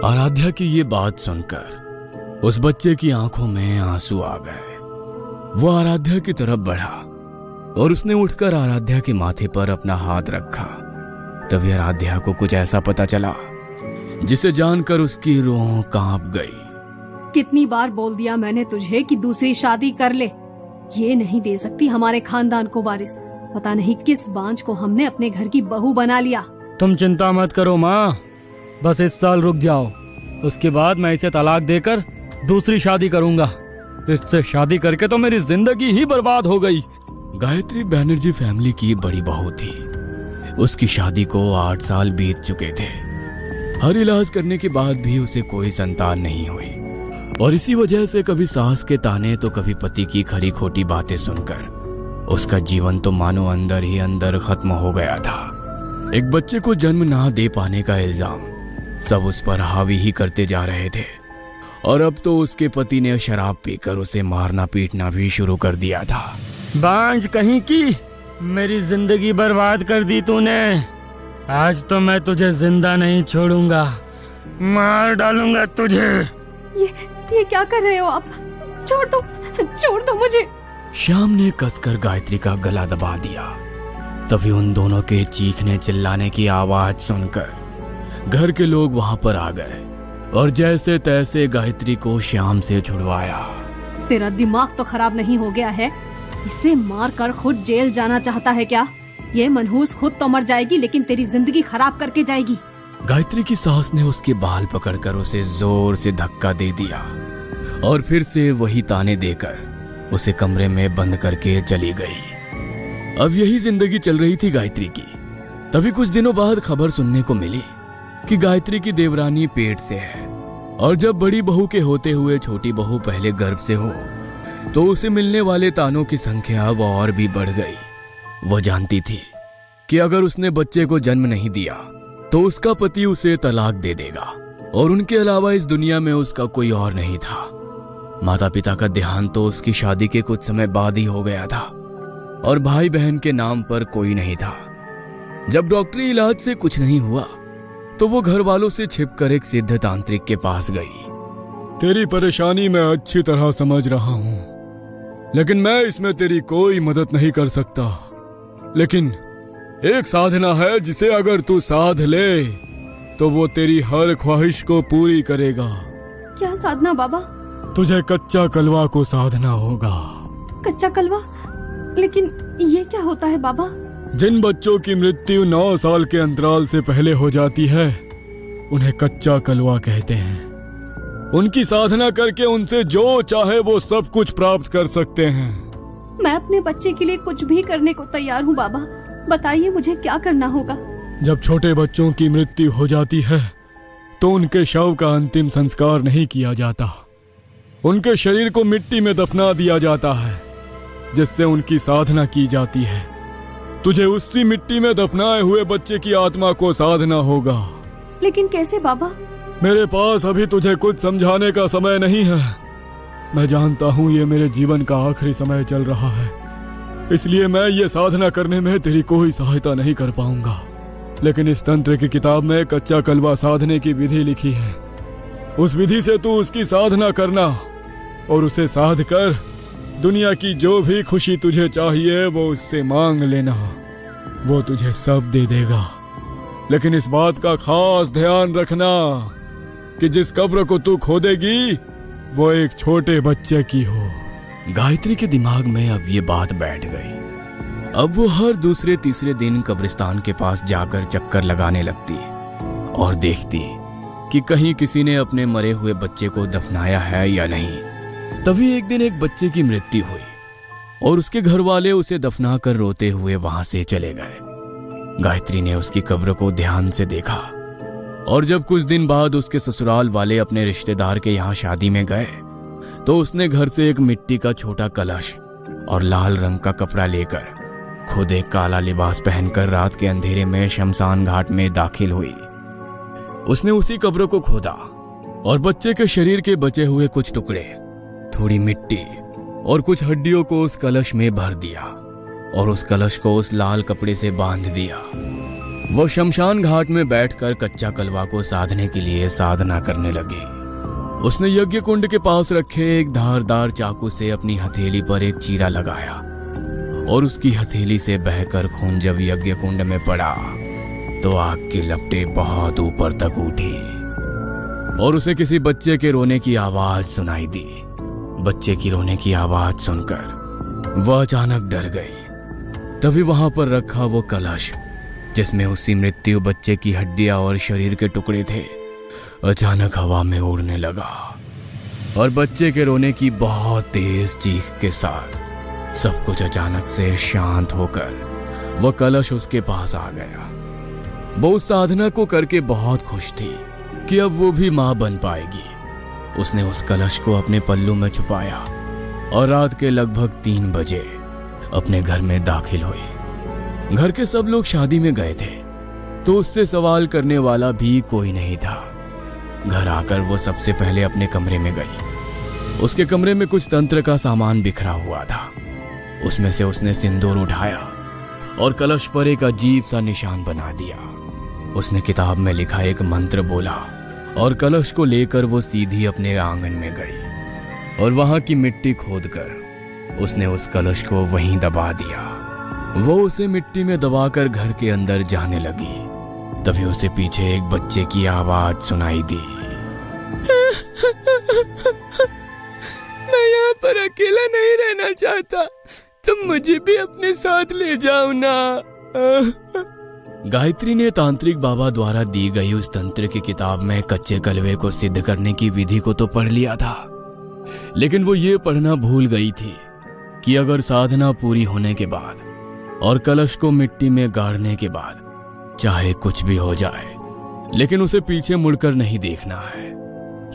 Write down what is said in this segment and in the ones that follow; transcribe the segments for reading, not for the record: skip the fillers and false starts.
आराध्या की ये बात सुनकर उस बच्चे की आंखों में आंसू आ गए। वो आराध्या की तरफ बढ़ा और उसने उठकर आराध्या के माथे पर अपना हाथ रखा। तभी आराध्या को कुछ ऐसा पता चला जिसे जानकर उसकी रूह कांप गई। कितनी बार बोल दिया मैंने तुझे कि दूसरी शादी कर ले। ये नहीं दे सकती हमारे खानदान को वारिस। पता नहीं किस बांझ को हमने अपने घर की बहू बना लिया। तुम चिंता मत करो माँ, बस इस साल रुक जाओ। उसके बाद मैं इसे तलाक देकर दूसरी शादी करूंगा। इससे शादी करके तो मेरी जिंदगी ही बर्बाद हो गई। गायत्री बैनर्जी फैमिली की बड़ी बहू थी। उसकी शादी को 8 साल बीत चुके थे। हर इलाज करने के बाद भी उसे कोई संतान नहीं हुई और इसी वजह से कभी सास के ताने तो कभी पति की खरी खोटी बातें सुनकर उसका जीवन तो मानो अंदर ही अंदर खत्म हो गया था। एक बच्चे को जन्म ना दे पाने का इल्जाम सब उस पर हावी ही करते जा रहे थे और अब तो उसके पति ने शराब पीकर उसे मारना पीटना भी शुरू कर दिया था। बांझ कहीं की, मेरी जिंदगी बर्बाद कर दी तूने। आज तो मैं तुझे जिंदा नहीं छोड़ूंगा, मार डालूंगा तुझे। ये क्या कर रहे हो आप? छोड़ दो मुझे। श्याम ने कसकर गायत्री का गला दबा दिया। तभी उन दोनों के चीखने चिल्लाने की आवाज सुनकर घर के लोग वहां पर आ गए और जैसे तैसे गायत्री को श्याम से छुड़वाया। तेरा दिमाग तो खराब नहीं हो गया है? इसे मार कर खुद जेल जाना चाहता है क्या? ये मनहूस खुद तो मर जाएगी लेकिन तेरी जिंदगी खराब करके जाएगी। गायत्री की सास ने उसके बाल पकड़कर उसे जोर से धक्का दे दिया और फिर से वही ताने देकर उसे कमरे में बंद करके चली गई। अब यही जिंदगी चल रही थी गायत्री की। तभी कुछ दिनों बाद खबर सुनने को मिली कि गायत्री की देवरानी पेट से है और जब बड़ी बहू के होते हुए छोटी बहू पहले गर्भ से हो तो उसे मिलने वाले तानों की संख्या अब और भी बढ़ गई। वो जानती थी कि अगर उसने बच्चे को जन्म नहीं दिया तो उसका पति उसे तलाक दे देगा और उनके अलावा इस दुनिया में उसका कोई और नहीं था। माता पिता का देहांत तो उसकी शादी के कुछ समय बाद ही हो गया था और भाई बहन के नाम पर कोई नहीं था। जब डॉक्टरी इलाज से कुछ नहीं हुआ तो वो घर वालों से छिपकर एक सिद्ध तांत्रिक के पास गई। तेरी परेशानी मैं अच्छी तरह समझ रहा हूँ लेकिन मैं इसमें तेरी कोई मदद नहीं कर सकता। लेकिन एक साधना है जिसे अगर तू साध ले तो वो तेरी हर ख्वाहिश को पूरी करेगा। क्या साधना बाबा? तुझे कच्चा कलवा को साधना होगा। कच्चा कलवा? लेकिन ये क्या होता है बाबा? जिन बच्चों की मृत्यु 9 साल के अंतराल से पहले हो जाती है उन्हें कच्चा कलवा कहते हैं। उनकी साधना करके उनसे जो चाहे वो सब कुछ प्राप्त कर सकते हैं। मैं अपने बच्चे के लिए कुछ भी करने को तैयार हूँ बाबा। बताइए मुझे क्या करना होगा? जब छोटे बच्चों की मृत्यु हो जाती है तो उनके शव का अंतिम संस्कार नहीं किया जाता। उनके शरीर को मिट्टी में दफना दिया जाता है जिससे उनकी साधना की जाती है। तुझे उसी मिट्टी में दफनाए हुए बच्चे की आत्मा को साधना होगा। लेकिन कैसे बाबा? मेरे पास अभी तुझे कुछ समझाने का समय नहीं है। मैं जानता हूँ ये मेरे जीवन का आखिरी समय चल रहा है, इसलिए मैं ये साधना करने में तेरी कोई सहायता नहीं कर पाऊंगा। लेकिन इस तंत्र की किताब में कच्चा कलवा साधने की विधि लिखी है। उस विधि से तू उसकी साधना करना और उसे साध कर दुनिया की जो भी खुशी तुझे चाहिए वो उससे मांग लेना। वो तुझे सब दे देगा। लेकिन इस बात का खास ध्यान रखना कि जिस कब्र को तू खोदेगी वो एक छोटे बच्चे की हो। गायत्री के दिमाग में अब ये बात बैठ गई। अब वो हर दूसरे तीसरे दिन कब्रिस्तान के पास जाकर चक्कर लगाने लगती और देखती कि कहीं किसी ने अपने मरे हुए बच्चे को दफनाया है या नहीं। तभी एक दिन एक बच्चे की मृत्यु हुई और उसके घर वाले उसे दफना कर रोते हुए वहां से चले गए। गायत्री ने उसकी कब्र को ध्यान से देखा और जब कुछ दिन बाद उसके ससुराल वाले अपने रिश्तेदार के यहाँ शादी में गए तो उसने घर से एक मिट्टी का छोटा कलश और लाल रंग का कपड़ा लेकर खुद एक काला लिबास पहनकर रात के अंधेरे में शमशान घाट में दाखिल हुई। उसने उसी कब्र को खोदा और बच्चे के शरीर के बचे हुए कुछ टुकड़े, थोड़ी मिट्टी और कुछ हड्डियों को उस कलश में भर दिया और उस कलश को उस लाल कपड़े से बांध दिया। वो शमशान घाट में बैठकर कच्चा कलवा को साधने के लिए साधना करने लगी। उसने यज्ञ कुंड के पास रखे एक धारदार चाकू से अपनी हथेली पर एक चीरा लगाया और उसकी हथेली से बहकर खून जब यज्ञ कुंड में पड़ा तो आग की लपटें बहुत ऊपर तक उठी और उसे किसी बच्चे के रोने की आवाज सुनाई दी। बच्चे की रोने की आवाज सुनकर वह अचानक डर गई। तभी वहां पर रखा वो कलश जिसमें उसी मृत्यु बच्चे की हड्डियां और शरीर के टुकड़े थे अचानक हवा में उड़ने लगा और बच्चे के रोने की बहुत तेज चीख के साथ सब कुछ अचानक से शांत होकर वह कलश उसके पास आ गया। वो उस साधना को करके बहुत खुश थी कि अब वो भी मां बन पाएगी। उसने उस कलश को अपने पल्लू में छुपाया और रात के लगभग 3 बजे अपने घर में दाखिल हुई। घर के सब लोग शादी में गए थे तो उससे सवाल करने वाला भी कोई नहीं था। घर आकर वो सबसे पहले अपने कमरे में गई। उसके कमरे में कुछ तंत्र का सामान बिखरा हुआ था। उसमें से उसने सिंदूर उठाया और कलश पर एक अजीब सा निशान बना दिया। उसने किताब में लिखा एक मंत्र बोला और कलश को लेकर वो सीधी अपने आंगन में गई और वहां की मिट्टी खोदकर उसने उस कलश को वहीं दबा दिया। वो उसे मिट्टी में दबाकर घर के अंदर जाने लगी। तभी उसे पीछे एक बच्चे की आवाज सुनाई दी। मैं यहाँ पर अकेला नहीं रहना चाहता, तुम मुझे भी अपने साथ ले जाओ ना। गायत्री ने तांत्रिक बाबा द्वारा दी गई उस तंत्र की किताब में कच्चे कलवे को सिद्ध करने की विधि को तो पढ़ लिया था, लेकिन वो ये पढ़ना भूल गई थी कि अगर साधना पूरी होने के बाद और कलश को मिट्टी में गाड़ने के बाद चाहे कुछ भी हो जाए लेकिन उसे पीछे मुड़कर नहीं देखना है।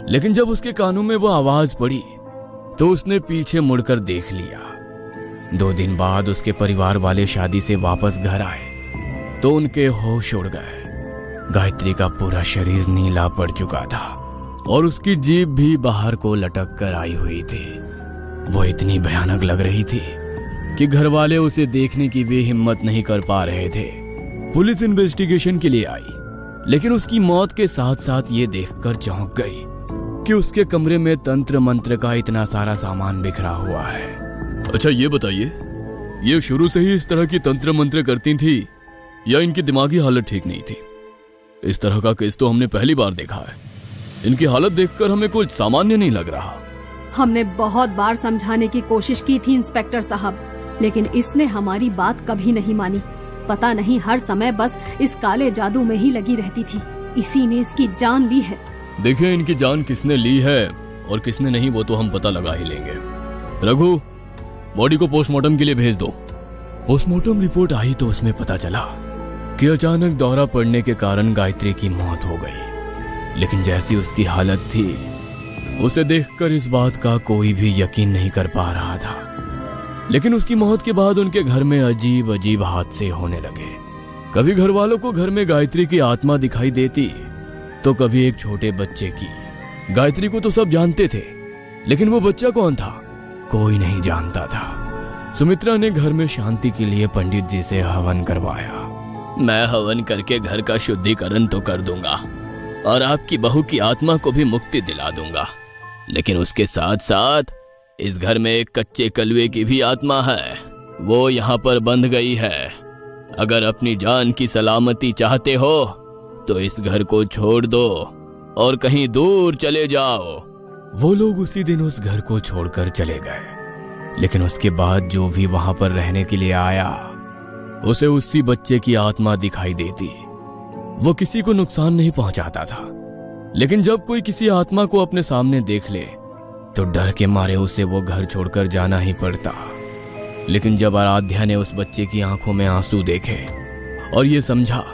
लेकिन जब उसके कानों में वो आवाज पड़ी तो उसने पीछे मुड़कर देख लिया। 2 दिन बाद उसके परिवार वाले शादी से वापस घर आए तो उनके होश उड़ गए। गायत्री का पूरा शरीर नीला पड़ चुका था और उसकी जीभ भी बाहर को लटक कर आई हुई थी। वो इतनी भयानक लग रही थी कि घर वाले उसे देखने की वे हिम्मत नहीं कर पा रहे थे। पुलिस इन्वेस्टिगेशन के लिए आई, लेकिन उसकी मौत के साथ साथ ये देखकर चौंक गई कि उसके कमरे में तंत्र मंत्र का इतना सारा सामान बिखरा हुआ है। अच्छा ये बताइए, ये शुरू से ही इस तरह की तंत्र मंत्र करती थी या इनकी दिमागी हालत ठीक नहीं थी? इस तरह का केस तो हमने पहली बार देखा है। इनकी हालत देखकर हमें कुछ सामान्य नहीं लग रहा। हमने बहुत बार समझाने की कोशिश की थी इंस्पेक्टर साहब, लेकिन इसने हमारी बात कभी नहीं मानी। पता नहीं हर समय बस इस काले जादू में ही लगी रहती थी। इसी ने इसकी जान ली है। देखिए इनकी जान किसने ली है और किसने नहीं वो तो हम पता लगा ही लेंगे। रघु, बॉडी को पोस्टमार्टम के लिए भेज दो। पोस्टमार्टम रिपोर्ट आई तो उसमें पता चला कि अचानक दौरा पड़ने के कारण गायत्री की मौत हो गई। लेकिन जैसी उसकी हालत थी उसे देखकर इस बात का कोई भी यकीन नहीं कर पा रहा था। लेकिन उसकी मौत के बाद उनके घर में अजीब अजीब हादसे होने लगे। कभी घर वालों को घर में गायत्री की आत्मा दिखाई देती तो कभी एक छोटे बच्चे की। गायत्री को तो सब जानते थे, लेकिन वो बच्चा कौन था कोई नहीं जानता था। सुमित्रा ने घर में शांति के लिए पंडित जी से हवन करवाया। मैं हवन करके घर का शुद्धिकरण तो कर दूंगा और आपकी बहू की आत्मा को भी मुक्ति दिला दूंगा, लेकिन उसके साथ साथ इस घर में एक कच्चे कलवे की भी आत्मा है। वो यहाँ पर बंध गई है। अगर अपनी जान की सलामती चाहते हो तो इस घर को छोड़ दो और कहीं दूर चले जाओ। वो लोग उसी दिन उस घर को छोड़कर चले गए, लेकिन उसके बाद जो भी वहां पर रहने के लिए आया उसे उसी बच्चे की आत्मा दिखाई देती। वो किसी को नुकसान नहीं पहुंचाता था, लेकिन जब कोई किसी आत्मा को अपने सामने देख ले तो डर के मारे उसे वो घर छोड़कर जाना ही पड़ता। लेकिन जब आराध्या ने उस बच्चे की आंखों में आंसू देखे और ये समझा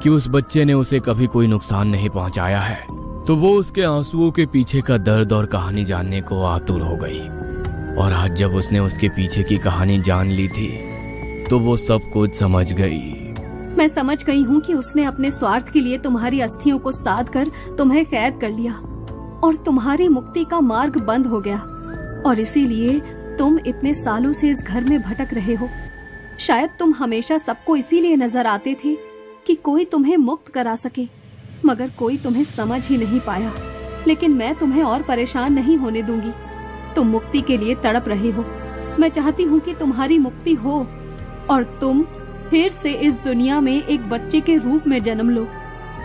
कि उस बच्चे ने उसे कभी कोई नुकसान नहीं पहुंचाया है, तो वो उसके आंसुओं के पीछे का दर्द और कहानी जानने को आतुर हो गई। और आज जब उसने उसके पीछे की कहानी जान ली थी तो वो सब कुछ समझ गई। मैं समझ गई हूँ कि उसने अपने स्वार्थ के लिए तुम्हारी अस्थियों को साध कर तुम्हें कैद कर लिया और तुम्हारी मुक्ति का मार्ग बंद हो गया, और इसीलिए तुम इतने सालों से इस घर में भटक रहे हो। शायद तुम हमेशा सबको इसीलिए नजर आते थे कि कोई तुम्हें मुक्त करा सके, मगर कोई तुम्हें समझ ही नहीं पाया। लेकिन मैं तुम्हें और परेशान नहीं होने दूंगी। तुम मुक्ति के लिए तड़प रहे हो। मैं चाहती हूँ कि तुम्हारी मुक्ति हो और तुम फिर से इस दुनिया में एक बच्चे के रूप में जन्म लो।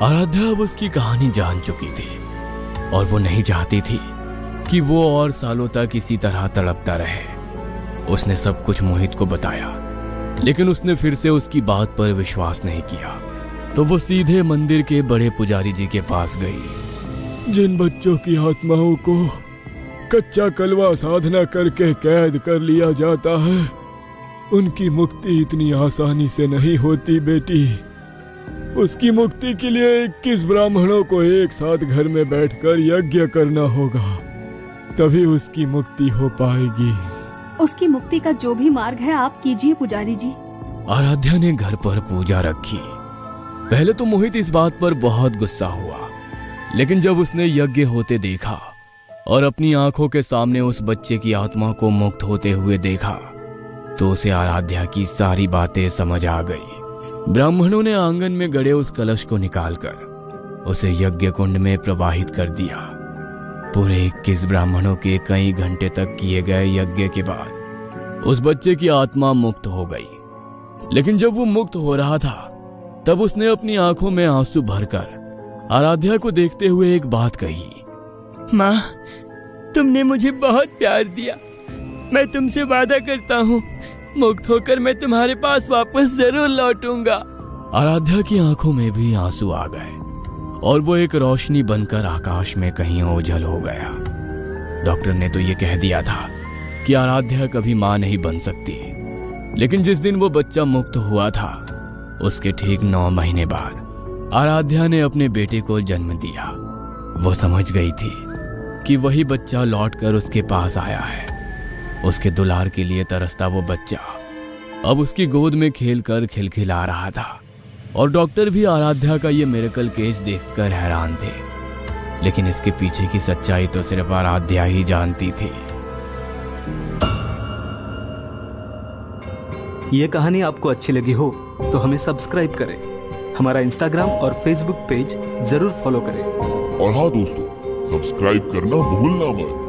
आराध्या अब उसकी कहानी जान चुकी थी और वो नहीं चाहती थी कि वो और सालों तक इसी तरह तड़पता रहे। उसने सब कुछ मोहित को बताया, लेकिन उसने फिर से उसकी बात पर विश्वास नहीं किया। तो वो सीधे मंदिर के बड़े पुजारी जी के पास गई। जिन बच्चों की आत्माओं को कच्चा कलवा साधना करके कैद कर लिया जाता है, उनकी मुक्ति इतनी आसानी से नहीं होती बेटी। उसकी मुक्ति के लिए 21 ब्राह्मणों को एक साथ घर में बैठकर यज्ञ करना होगा, तभी उसकी मुक्ति हो पाएगी। उसकी मुक्ति का जो भी मार्ग है आप कीजिए पुजारी जी। आराध्या ने घर पर पूजा रखी। पहले तो मोहित इस बात पर बहुत गुस्सा हुआ, लेकिन जब उसने यज्ञ होते देखा और अपनी आंखों के सामने उस बच्चे की आत्मा को मुक्त होते हुए देखा, तो उसे आराध्या की सारी बातें समझ आ गई। ब्राह्मणों ने आंगन में गड़े उस कलश को निकालकर उसे यज्ञ कुंड में प्रवाहित कर दिया। पूरे 21 ब्राह्मणों के कई घंटे तक किए गए यज्ञ के बाद उस बच्चे की आत्मा मुक्त हो गई। लेकिन जब वो मुक्त हो रहा था, तब उसने अपनी आंखों में आंसू भरकर आराध्या को देखते हुए एक बात कही। माँ, तुमने मुझे बहुत प्यार दिया। मैं तुमसे वादा करता हूँ, मुक्त होकर मैं तुम्हारे पास वापस जरूर लौटूंगा। आराध्या की आंखों में भी आंसू आ गए और वो एक रोशनी बनकर आकाश में कहीं ओझल हो गया। डॉक्टर ने तो ये कह दिया था कि आराध्या कभी मां नहीं बन सकती, लेकिन जिस दिन वो बच्चा मुक्त हुआ था, उसके ठीक 9 महीने बाद आराध्या ने अपने बेटे को जन्म दिया। वो समझ गई थी कि वही बच्चा लौटकर उसके पास आया है। उसके दुलार के लिए तरसता वो बच्चा अब उसकी गोद में खेलकर खिलखिला रहा था। और डॉक्टर भी आराध्या का ये मिरेकल केस देखकर हैरान थे, लेकिन इसके पीछे की सच्चाई तो सिर्फ आराध्या ही जानती थी। ये कहानी आपको अच्छी लगी हो तो हमें सब्सक्राइब करें, हमारा इंस्टाग्राम और फेसबुक पेज जरूर फॉलो करें। और हाँ दोस्तों, सब्सक्राइब करना भूलना मत।